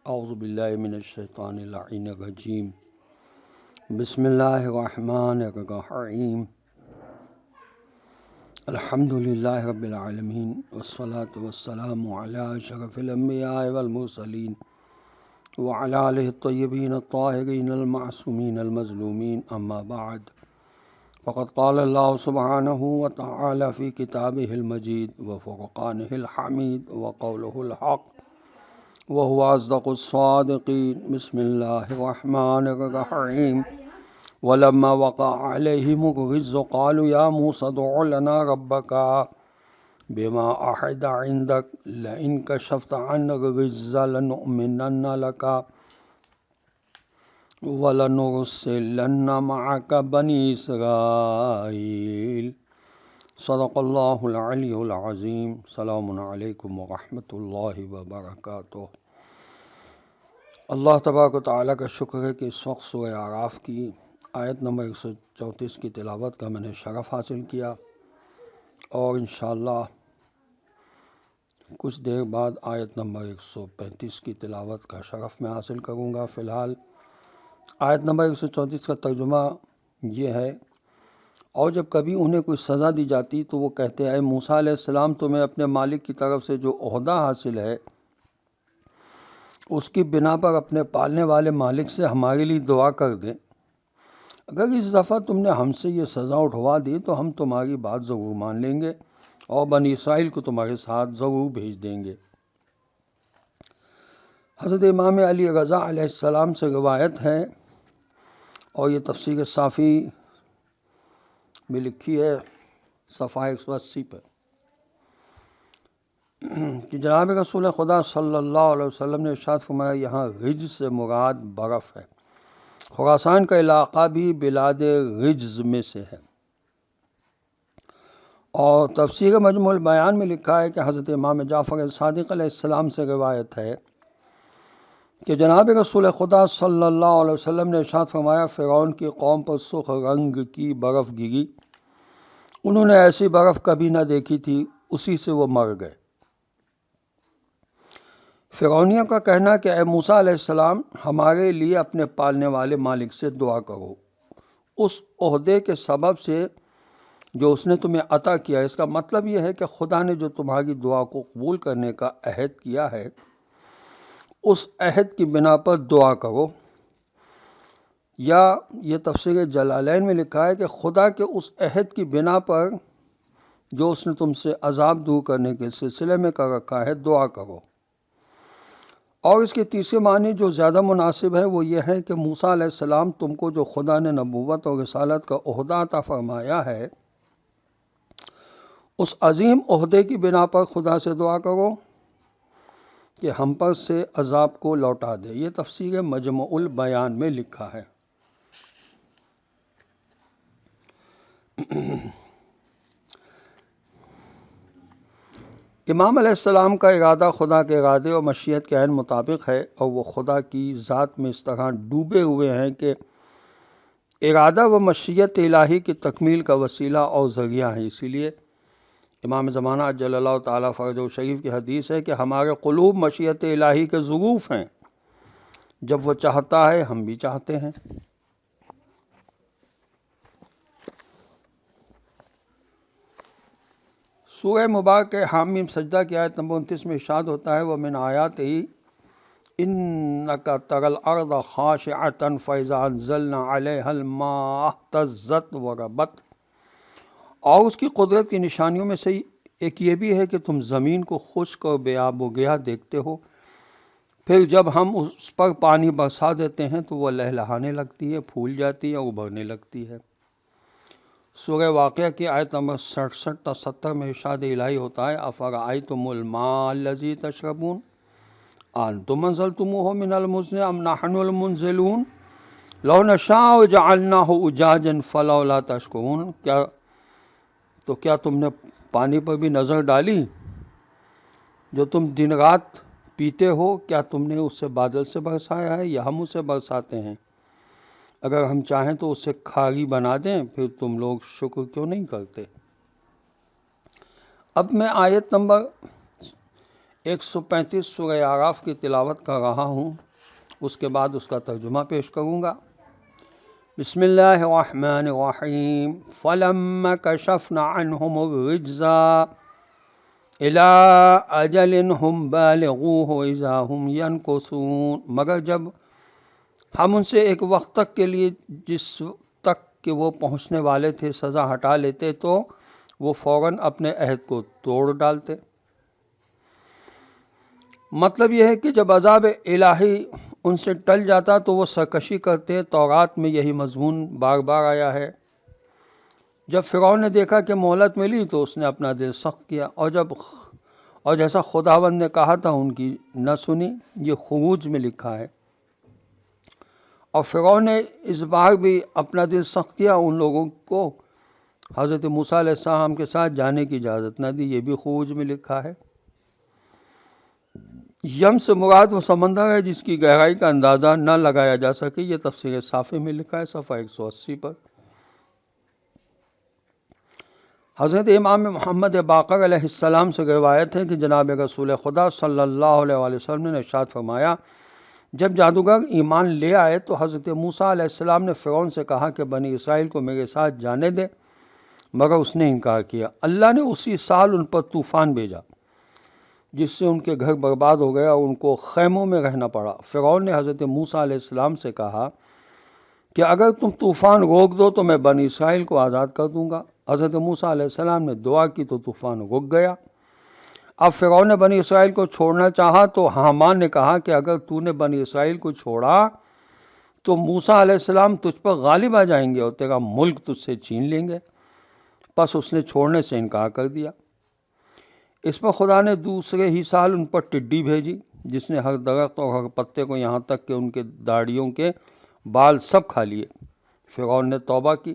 اعوذ باللہ من الشیطان اللعین الرجیم بسم اللہ الرحمن الرحیم الحمد للہ رب العالمین والصلاة والسلام علی اشرف الانبیاء والمرسلین وعلی آلہ الطیبین الطاہرین المعصومین المظلومین اما بعد فقد قال اللہ سبحانہ وتعالی فی کتابہ المجید وفرقانہ الحمید وقولہ الحق وهو أصدق الصادقين بسم الله الرحمن الرحيم ولما وقع عليهم الرجز قالوا يا موسى ادع لنا ربك بما عهد عندك لئن كشفت عنا الرجز لنؤمنن لك ولنرسلن معك بني إسرائيل صدق اللہ العلی العظیم. السلام علیکم ورحمۃ اللہ وبرکاتہ. اللہ تبارک و تعالیٰ کا شکر ہے کہ اس وقت سورہ اعراف کی آیت نمبر 134 کی تلاوت کا میں نے شرف حاصل کیا، اور انشاءاللہ کچھ دیر بعد آیت نمبر 135 کی تلاوت کا شرف میں حاصل کروں گا. فی الحال آیت نمبر 134 کا ترجمہ یہ ہے: اور جب کبھی انہیں کوئی سزا دی جاتی تو وہ کہتے اے موسیٰ علیہ السلام، تمہیں اپنے مالک کی طرف سے جو عہدہ حاصل ہے اس کی بنا پر اپنے پالنے والے مالک سے ہمارے لیے دعا کر دیں. اگر اس دفعہ تم نے ہم سے یہ سزا اٹھوا دی تو ہم تمہاری بات ضرور مان لیں گے اور بنی اسرائیل کو تمہارے ساتھ ضرور بھیج دیں گے. حضرت امام علی رضا علیہ السلام سے روایت ہے، اور یہ تفسیر صافی میں لکھی ہے صفحہ 180 پہ، کہ جناب رسول خدا صلی اللہ علیہ وسلم نے ارشاد فرمایا یہاں رجز سے مراد برف ہے. خراسان کا علاقہ بھی بلاد رجز میں سے ہے. اور تفسیر مجموع البیان میں لکھا ہے کہ حضرت امام جعفر صادق علیہ السلام سے روایت ہے کہ جناب رسول خدا صلی اللہ علیہ وسلم نے ارشاد فرمایا فرعون کی قوم پر سرخ رنگ کی برف گری، انہوں نے ایسی برف کبھی نہ دیکھی تھی، اسی سے وہ مر گئے. فرعونیوں کا کہنا کہ اے موسیٰ علیہ السلام، ہمارے لیے اپنے پالنے والے مالک سے دعا کرو اس عہدے کے سبب سے جو اس نے تمہیں عطا کیا. اس کا مطلب یہ ہے کہ خدا نے جو تمہاری دعا کو قبول کرنے کا عہد کیا ہے اس عہد کی بنا پر دعا کرو. یا یہ تفسیر جلالین میں لکھا ہے کہ خدا کے اس عہد کی بنا پر جو اس نے تم سے عذاب دور کرنے کے سلسلے میں کر رکھا ہے دعا کرو. اور اس کے تیسرے معنی جو زیادہ مناسب ہے وہ یہ ہے کہ موسیٰ علیہ السلام، تم کو جو خدا نے نبوت اور رسالت کا عہدہ عطا فرمایا ہے اس عظیم عہدے کی بنا پر خدا سے دعا کرو کہ ہم پر سے عذاب کو لوٹا دے. یہ تفسیر مجموع البیان میں لکھا ہے. امام علیہ السلام کا ارادہ خدا کے ارادے اور مشیت کے عین مطابق ہے، اور وہ خدا کی ذات میں اس طرح ڈوبے ہوئے ہیں کہ ارادہ و مشیت الہی کی تکمیل کا وسیلہ اور ذریعہ ہیں. اسی لیے امام زمانہ جل اللہ تعالیٰ فرجہ شریف کی حدیث ہے کہ ہمارے قلوب مشیت الہی کے ظروف ہیں، جب وہ چاہتا ہے ہم بھی چاہتے ہیں. سورہ مبارک حامیم سجدہ کی آیت نمبر 29 میں ارشاد ہوتا ہے وَمِنْ آیَاتِهِ إِنَّكَ تَرَى الْأَرْضَ خَاشِعَةً فَإِذَا أَنزَلْنَا عَلَيْهَا الْمَاءَ اهْتَزَّتْ وَرَبَتْ. اور اس کی قدرت کی نشانیوں میں سے ایک یہ بھی ہے کہ تم زمین کو خشک اور بے آب و گیا دیکھتے ہو، پھر جب ہم اس پر پانی برسا دیتے ہیں تو وہ لہلہانے لگتی ہے، پھول جاتی ہے اور ابھرنے لگتی ہے. سورہ واقعہ کی آیت نمبر 67 تا 70 میں ارشاد الہی ہوتا ہے أَفَرَأَيْتُمُ الْمَاءَ الَّذِي تَشْرَبُونَ أَأَنْتُمْ أَنزَلْتُمُوهُ مِنَ الْمُزْنِ أَمْ نَحْنُ الْمُنزِلُونَ لَوْ نَشَاءُ جَعَلْنَاهُ أُجَاجًا فَلَوْلَا تَشْكُرُونَ. کیا تم نے پانی پر بھی نظر ڈالی جو تم دن رات پیتے ہو؟ کیا تم نے اسے بادل سے برسایا ہے یا ہم اسے برساتے ہیں؟ اگر ہم چاہیں تو اسے کھاری بنا دیں، پھر تم لوگ شکر کیوں نہیں کرتے؟ اب میں آیت نمبر 135 سورہ اعراف کی تلاوت کر رہا ہوں، اس کے بعد اس کا ترجمہ پیش کروں گا۔ بسم اللہ الرحمن الرحیم۔ فَلَمَّا كَشَفْنَا عَنْهُمُ الرِّجْزَ إِلَىٰ أَجَلٍ هُمْ بَالِغُوهُ إِذَا هُمْ يَنْكُثُونَ، مگر جب ہم ان سے ایک وقت تک کے لیے جس تک کہ وہ پہنچنے والے تھے سزا ہٹا لیتے تو وہ فوراً اپنے عہد کو توڑ ڈالتے۔ مطلب یہ ہے کہ جب عذاب الہی ان سے ٹل جاتا تو وہ سرکشی کرتے۔ تورات میں یہی مضمون بار بار آیا ہے۔ جب فرعون نے دیکھا کہ مہلت ملی تو اس نے اپنا دل سخت کیا، اور جیسا خداوند نے کہا تھا ان کی نہ سنی۔ یہ خروج میں لکھا ہے۔ اور فرعون نے اس بار بھی اپنا دل سخت کیا، ان لوگوں کو حضرت موسیٰ علیہ السلام کے ساتھ جانے کی اجازت نہ دی۔ یہ بھی خروج میں لکھا ہے۔ یم سے مراد وہ سمندر ہے جس کی گہرائی کا اندازہ نہ لگایا جا سکے۔ یہ تفسیر صافی میں لکھا ہے، صفحہ 180 پر۔ حضرت امام محمد باقر علیہ السلام سے روایت ہے کہ جناب رسول خدا صلی اللہ علیہ وسلم نے ارشاد فرمایا، جب جادوگر ایمان لے آئے تو حضرت موسیٰ علیہ السلام نے فرعون سے کہا کہ بنی اسرائیل کو میرے ساتھ جانے دے، مگر اس نے انکار کیا۔ اللہ نے اسی سال ان پر طوفان بھیجا جس سے ان کے گھر برباد ہو گیا اور ان کو خیموں میں رہنا پڑا۔ فرعون نے حضرت موسیٰ علیہ السلام سے کہا کہ اگر تم طوفان روک دو تو میں بنی اسرائیل کو آزاد کر دوں گا۔ حضرت موسیٰ علیہ السلام نے دعا کی تو طوفان رک گیا۔ اب فرعون نے بنی اسرائیل کو چھوڑنا چاہا تو حامان نے کہا کہ اگر تو نے بنی اسرائیل کو چھوڑا تو موسیٰ علیہ السلام تجھ پر غالب آ جائیں گے اور تیرا ملک تجھ سے چھین لیں گے۔ پس اس نے چھوڑنے سے انکار کر دیا۔ اس پر خدا نے دوسرے ہی سال ان پر ٹڈی بھیجی جس نے ہر درخت اور ہر پتے کو یہاں تک کہ ان کے داڑھیوں کے بال سب کھا لیے۔ فرعون نے توبہ کی۔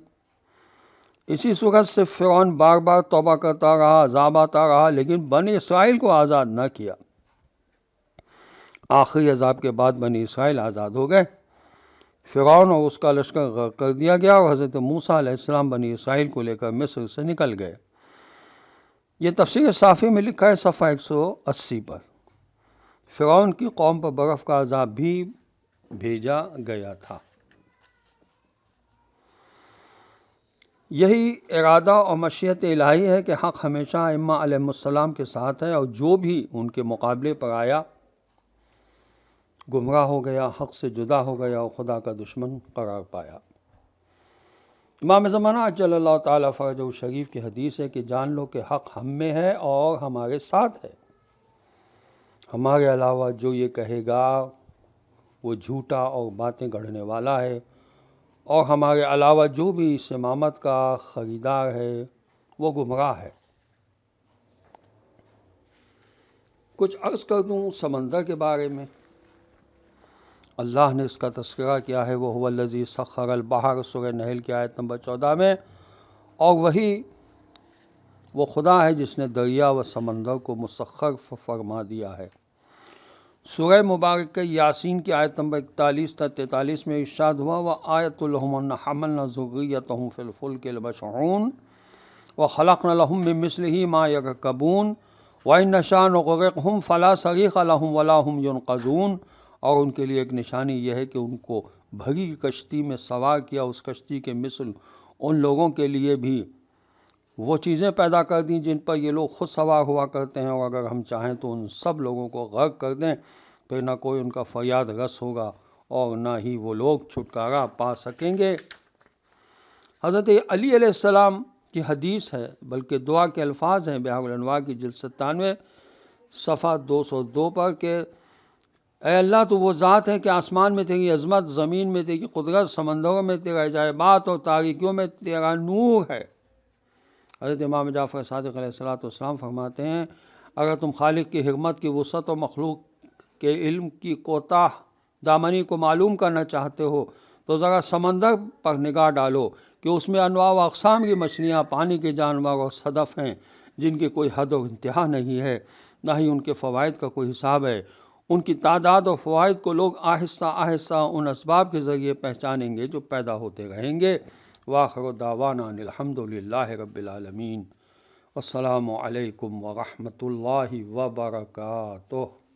اسی صورت سے فرعون بار بار توبہ کرتا رہا، عذاب آتا رہا، لیکن بنی اسرائیل کو آزاد نہ کیا۔ آخری عذاب کے بعد بنی اسرائیل آزاد ہو گئے۔ فرعون اور اس کا لشکر غرق کر دیا گیا اور حضرت موسیٰ علیہ السلام بنی اسرائیل کو لے کر مصر سے نکل گئے۔ یہ تفسیر صافی میں لکھا ہے، صفحہ 180 پر۔ فرعون کی قوم پر برف کا عذاب بھی بھیجا گیا تھا۔ یہی ارادہ اور مشیت الہی ہے کہ حق ہمیشہ ائمہ علیہ السلام کے ساتھ ہے، اور جو بھی ان کے مقابلے پر آیا گمراہ ہو گیا، حق سے جدا ہو گیا اور خدا کا دشمن قرار پایا۔ امام زمانہ عجل اللہ تعالیٰ فرجہ الشریف کی حدیث ہے کہ جان لو کہ حق ہم میں ہے اور ہمارے ساتھ ہے۔ ہمارے علاوہ جو یہ کہے گا وہ جھوٹا اور باتیں گڑھنے والا ہے، اور ہمارے علاوہ جو بھی اس امامت کا خریدار ہے وہ گمراہ ہے۔ کچھ عرض کر دوں سمندر کے بارے میں۔ اللہ نے اس کا تذکرہ کیا ہے، وَهُوَ الَّذِي سَخَّرَ الْبَحْرَ، سورہ نحل کی آیت نمبر 14 میں، اور وہی وہ خدا ہے جس نے دریا و سمندر کو مسخر فرما دیا ہے۔ سورہ مبارکہ یاسین کی آیت نمبر 41 تا 43 میں ارشاد ہوا، وَآیَةٌ لَهُمْ أَنَّ حَمَلْنَا ذُرِّيَّتَهُمْ فِي الْفُلْكِ الْمَشْحُونِ وَخَلَقْنَا لَهُم مِّن مِّثْلِهِ مَا يَرْكَبُونَ وَإِن نَّشَأْ نُغْرِقْهُمْ فَلَا صَرِيخَ لَهُمْ وَلَا هُمْ يُنقَذُونَ، اور ان کے لیے ایک نشانی یہ ہے کہ ان کو بھری کشتی میں سوار کیا، اس کشتی کے مثل ان لوگوں کے لیے بھی وہ چیزیں پیدا کر دیں جن پر یہ لوگ خود سوار ہوا کرتے ہیں، اور اگر ہم چاہیں تو ان سب لوگوں کو غرق کر دیں، پھر نہ کوئی ان کا فریاد رس ہوگا اور نہ ہی وہ لوگ چھٹکارا پا سکیں گے۔ حضرت علی علیہ السلام کی حدیث ہے، بلکہ دعا کے الفاظ ہیں بحار الانوار کی جلد 97 صفحہ 202 پر کہ اے اللہ تو وہ ذات ہے کہ آسمان میں تیری عظمت، زمین میں تیری قدرت، سمندروں میں تیرا عجائبات اور تاریکیوں میں تیرا نور ہے۔ حضرت امام جعفر صادق علیہ السلام فرماتے ہیں، اگر تم خالق کی حکمت کی وسعت و مخلوق کے علم کی کوتاہ دامنی کو معلوم کرنا چاہتے ہو تو ذرا سمندر پر نگاہ ڈالو کہ اس میں انواع و اقسام کی مچھلیاں، پانی کے جانور اور صدف ہیں جن کی کوئی حد و انتہا نہیں ہے، نہ ہی ان کے فوائد کا کوئی حساب ہے۔ ان کی تعداد اور فوائد کو لوگ آہستہ آہستہ ان اسباب کے ذریعے پہچانیں گے جو پیدا ہوتے رہیں گے۔ وآخر دعوانا ان الحمد للہ رب العالمین۔ السلام علیکم ورحمۃ اللہ وبرکاتہ۔